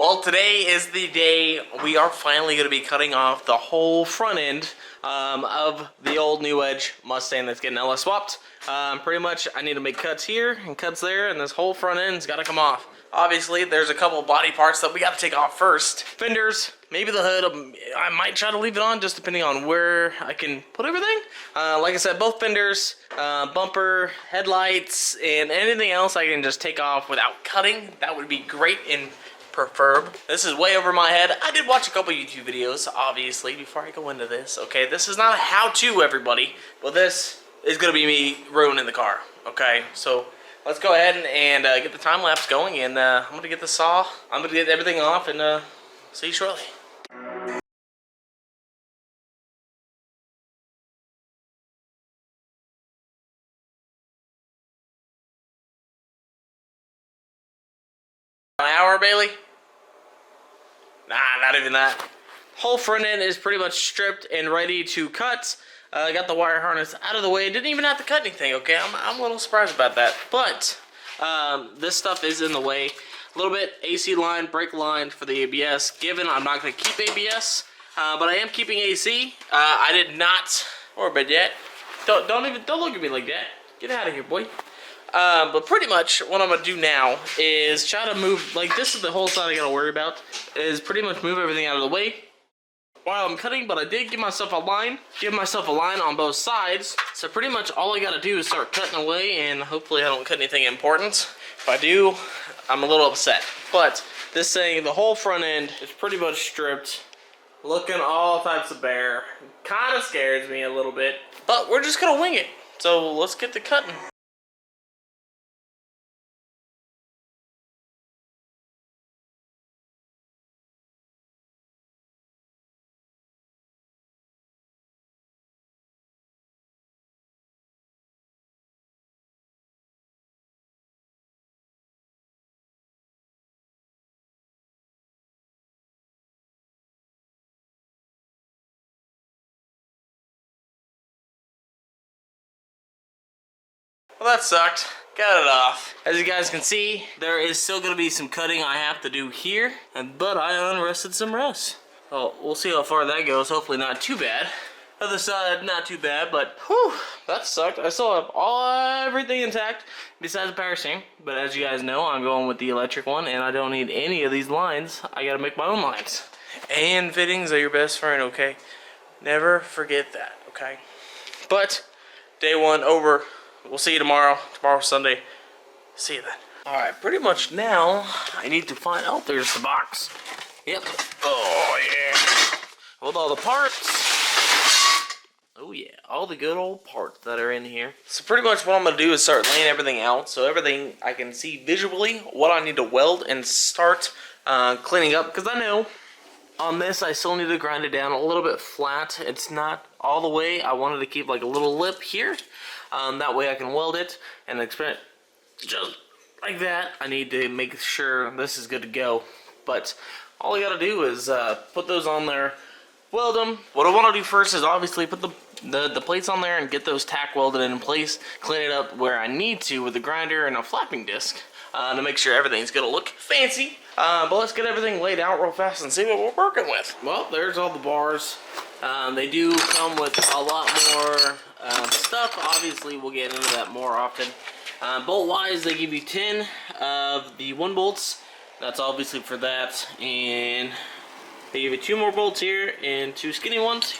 Well, today is the day we are finally going to be cutting off the whole front end of the old New Edge Mustang that's getting LS swapped. Pretty much I need to make cuts here and cuts there, and this whole front end's got to come off. Obviously, there's a couple body parts that we got to take off first. Fenders, maybe the hood, I might try to leave it on just depending on where I can put everything. Like I said, both fenders, bumper, headlights, and anything else I can just take off without cutting. That would be great and preferred. This is way over my head. I did watch a couple YouTube videos, obviously, before I go into this. Okay, this is not a how-to, everybody, but this is going to be me ruining the car. Okay, so let's go ahead and get the time lapse going, and I'm going to get the saw. I'm going to get everything off, and see you shortly. An hour, Bailey? Nah, not even that. Whole front end is pretty much stripped and ready to cut. I got the wire harness out of the way. Didn't even have to cut anything, okay? I'm a little surprised about that. But this stuff is in the way. A little bit AC line, brake line for the ABS. Given I'm not going to keep ABS, but I am keeping AC. I did not orbit yet. Don't look at me like that. Get out of here, boy. But pretty much what I'm going to do now is try to move, like this is the whole side I got to worry about, is pretty much move everything out of the way while I'm cutting. But I did give myself a line on both sides. So pretty much all I got to do is start cutting away, and hopefully I don't cut anything important. If I do, I'm a little upset. But this thing, the whole front end is pretty much stripped, looking all types of bare. Kind of scares me a little bit, but we're just going to wing it. So let's get to cutting. Well, that sucked. Got it off. As you guys can see, there is still going to be some cutting I have to do here, but I unrested some rust. Well, we'll see how far that goes. Hopefully not too bad. Other side, not too bad, but whew, that sucked. I still have everything intact besides the power steering. But as you guys know, I'm going with the electric one, and I don't need any of these lines. I got to make my own lines. And fittings are your best friend, okay? Never forget that, okay? But day one over. We'll see you tomorrow. Tomorrow's Sunday. See you then. Alright, pretty much now, I need to find... Oh, there's the box. Yep. Oh, yeah. With all the parts. Oh, yeah. All the good old parts that are in here. So pretty much what I'm going to do is start laying everything out. So everything I can see visually, what I need to weld, and start cleaning up. Because I know on this, I still need to grind it down a little bit flat. It's not all the way. I wanted to keep like a little lip here. That way I can weld it and expand just like that. I need to make sure this is good to go. But all I gotta do is put those on there, weld them. What I want to do first is obviously put the plates on there and get those tack welded in place, clean it up where I need to with the grinder and a flapping disc to make sure everything's gonna look fancy. But let's get everything laid out real fast and see what we're working with. Well, there's all the bars. They do come with a lot more stuff. Obviously, we'll get into that more often. Bolt-wise, they give you 10 of the 1 bolts. That's obviously for that. And they give you 2 more bolts here and 2 skinny ones.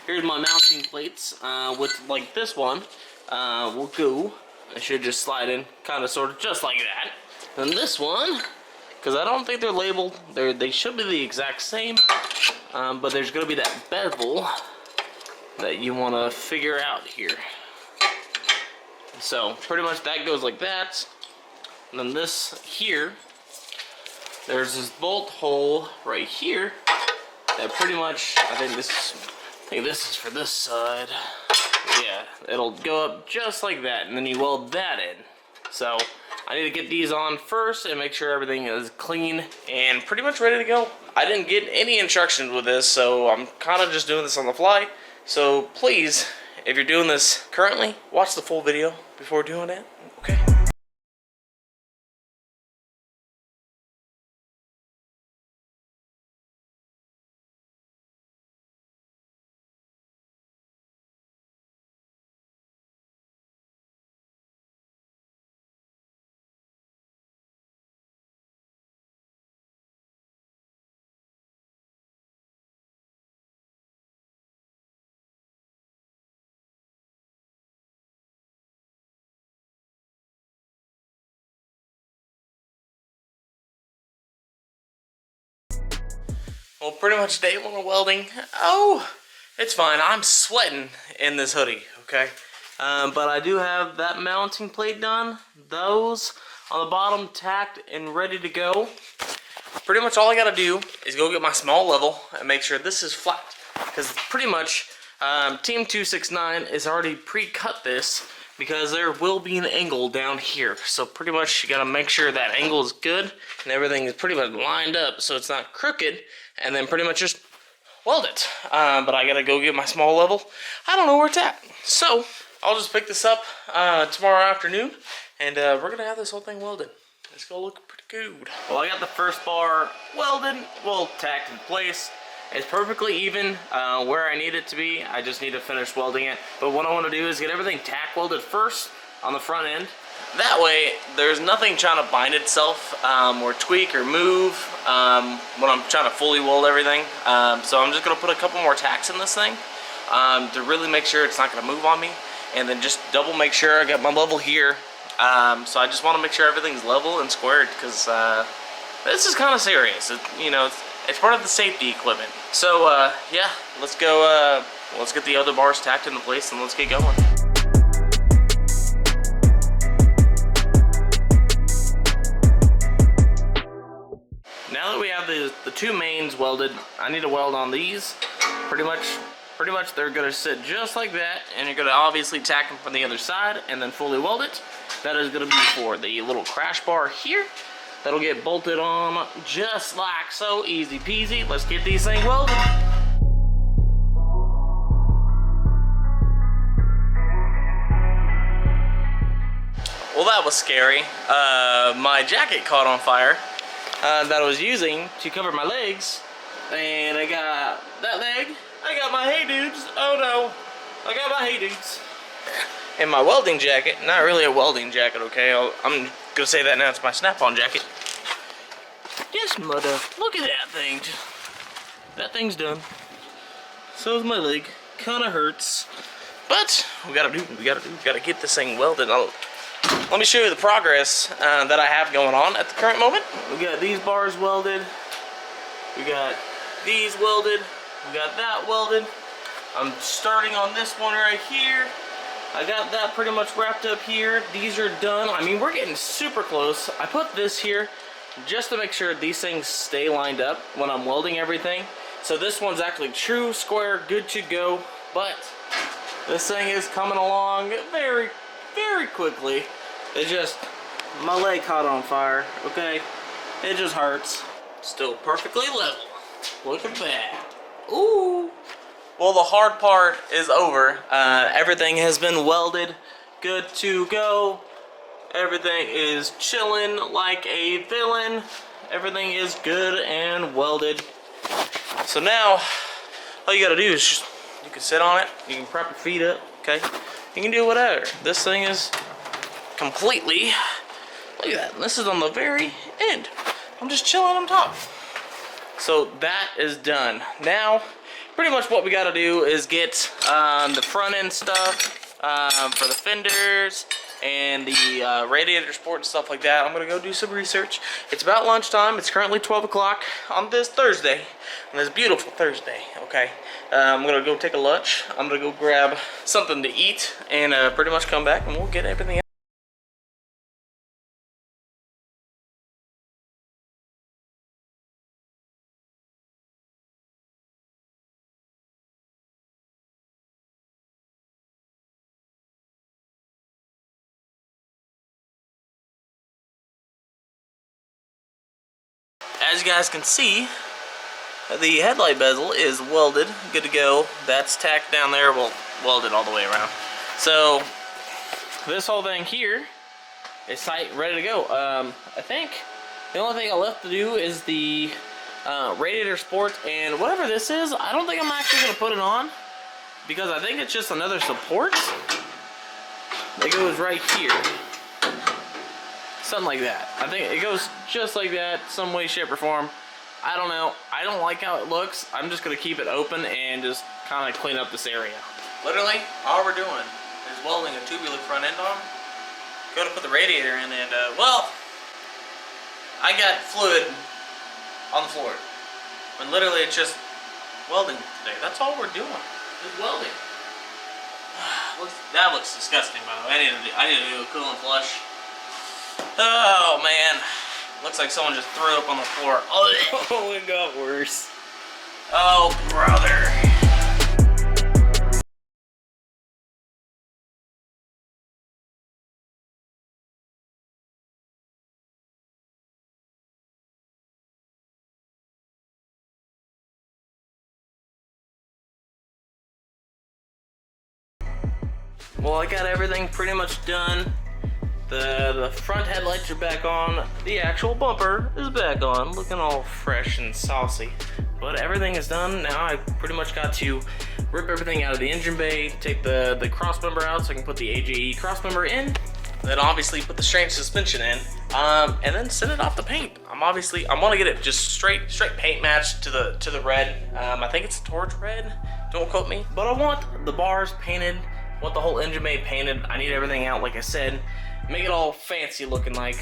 Here's my mounting plates, with like this one will go. I should just slide in, kind of, sort of, just like that. And this one, because I don't think they're labeled. They should be the exact same, but there's going to be that bevel that you want to figure out here. So pretty much that goes like that. And then this here, there's this bolt hole right here that pretty much, I think this is for this side. Yeah, it'll go up just like that, and then you weld that in. So I need to get these on first and make sure everything is clean and pretty much ready to go. I didn't get any instructions with this, so I'm kind of just doing this on the fly. So please, if you're doing this currently, watch the full video before doing it, okay? Well, pretty much day one of welding. Oh, it's fine. I'm sweating in this hoodie, okay? But I do have that mounting plate done. Those on the bottom tacked and ready to go. Pretty much all I gotta do is go get my small level and make sure this is flat. Because pretty much Team 269 has already pre-cut this because there will be an angle down here. So pretty much you gotta make sure that angle is good and everything is pretty much lined up so it's not crooked, and then pretty much just weld it. But I gotta go get my small level. I don't know where it's at. So I'll just pick this up tomorrow afternoon, and we're gonna have this whole thing welded. It's gonna look pretty good. Well, I got the first bar welded, well, tacked in place. It's perfectly even where I need it to be. I just need to finish welding it. But what I want to do is get everything tack welded first on the front end. That way, there's nothing trying to bind itself or tweak or move when I'm trying to fully weld everything. So I'm just gonna put a couple more tacks in this thing to really make sure it's not gonna move on me. And then just double make sure I got my level here. So I just want to make sure everything's level and squared because this is kind of serious. It's part of the safety equipment. So yeah, let's go. Let's get the other bars tacked into place and let's get going. Now that we have the two mains welded, I need to weld on these. Pretty much they're gonna sit just like that, and you're gonna obviously tack them from the other side and then fully weld it. That is gonna be for the little crash bar here. That'll get bolted on just like so, easy peasy. Let's get these things welded. Well, that was scary. My jacket caught on fire that I was using to cover my legs, and I got that leg. I got my hey dudes. Oh no, I got my hey dudes. And my welding jacket, not really a welding jacket, okay? I'm gonna say that now, it's my snap-on jacket. Yes, mother, look at that thing. That thing's done. So is my leg, kinda hurts. But, we gotta get this thing welded. Let me show you the progress that I have going on at the current moment. We got these bars welded. We got these welded. We got that welded. I'm starting on this one right here. I got that pretty much wrapped up here. These are done. I mean, we're getting super close. I put this here just to make sure these things stay lined up when I'm welding everything. So this one's actually true, square, good to go. But this thing is coming along very, very quickly. It just, my leg caught on fire, okay? It just hurts. Still perfectly level. Look at that. Ooh. Well, the hard part is over. Everything has been welded, good to go. Everything is chilling like a villain. Everything is good and welded. So now, all you gotta do is just, you can sit on it, you can prop your feet up, okay? You can do whatever. This thing is completely, look at that, this is on the very end. I'm just chilling on top. So that is done. Now, pretty much what we gotta do is get the front end stuff for the fenders and the radiator sport and stuff like that. I'm gonna go do some research. It's about lunchtime. It's currently 12 o'clock on this Thursday, on this beautiful Thursday, okay? I'm gonna go take a lunch. I'm gonna go grab something to eat and pretty much come back and we'll get everything out. As you guys can see, the headlight bezel is welded, good to go. That's tacked down there, well, welded all the way around. So this whole thing here is tight, ready to go. I think the only thing I left to do is the radiator sport, and whatever this is, I don't think I'm actually going to put it on because I think it's just another support that goes right here. Something like that. I think it goes just like that, some way, shape, or form. I don't know. I don't like how it looks. I'm just going to keep it open and just kind of clean up this area. Literally, all we're doing is welding a tubular front end on. Go to put the radiator in and, well, I got fluid on the floor. But literally, it's just welding today. That's all we're doing. Is welding. That looks disgusting, by the way. I need to do a coolant flush. Oh man, looks like someone just threw up on the floor. Oh, it got worse. Oh brother. Well, I got everything pretty much done. The front headlights are back on. The actual bumper is back on, looking all fresh and saucy. But everything is done. Now I pretty much got to rip everything out of the engine bay, take the cross member out so I can put the AJE cross member in. Then obviously put the strange suspension in, and then send it off the paint. I want to get it just straight paint matched to the red. I think it's torch red. Don't quote me. But I want the bars painted. Want the whole engine bay painted. I need everything out, like I said. Make it all fancy looking like.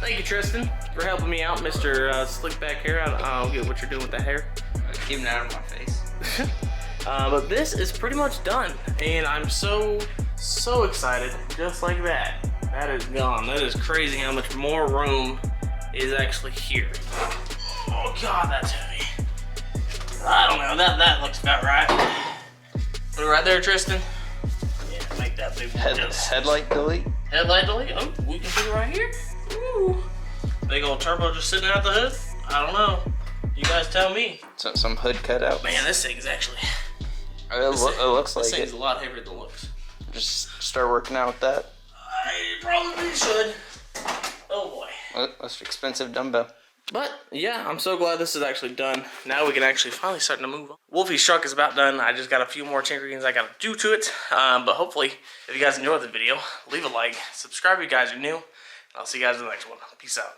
Thank you, Tristan, for helping me out, Mr. Slick back here. I don't get what you're doing with that hair. Keeping it out of my face. But this is pretty much done, and I'm so excited. Just like that. That is gone. That is crazy how much more room is actually here. Oh God, that's heavy. I don't know. That looks about right. Put it right there, Tristan. Yeah, make that big Headlight delete. Headlight delete? Oh, we can put it right here. Ooh. Big old turbo just sitting out the hood? I don't know. You guys tell me. Some hood cutout. Man, this thing is actually... It looks like this thing's it. a lot heavier than it looks. Just start working out with that. I probably should. Oh boy. That's an expensive dumbbell. But yeah, I'm so glad this is actually done. Now we can actually finally start to move on. Wolfie's truck is about done. I just got a few more tinkerings I gotta do to it. But hopefully, if you guys enjoyed the video, leave a like, subscribe if you guys are new. I'll see you guys in the next one. Peace out.